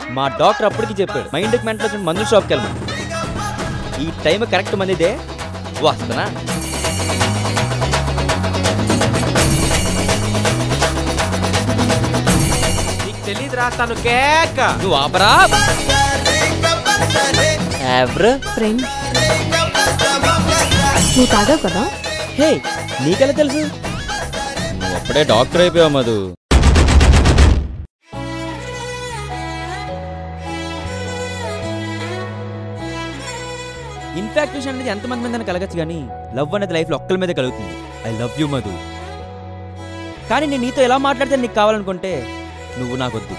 మా డాక్టర్ అప్పటికి చెప్పాడు మైండ్కి మెంటల్ వచ్చిన మందుల షాప్కి వెళ్ళమని. ఈ టైం కరెక్ట్ మందిదే. వస్తున్నా. నీకు తెలీదు రాస్తాను కేక్. నువ్వు ఆపరా. ఫ్రెండ్ నువ్వు తాగావు కదా? హే, నీకెలా తెలుసు? నువ్వు అప్పుడే డాక్టర్ అయిపోయావు మధు. ఇన్ఫాక్చుయేషన్ అనేది ఎంతమంది మీద కలగచ్చు కానీ లవ్ అనేది లైఫ్లో ఒక్కరి మీద కలుగుతుంది. I love you Madhu. కానీ నేను నీతో ఎలా మాట్లాడితే నీకు కావాలనుకుంటే నువ్వు నాకొద్దు.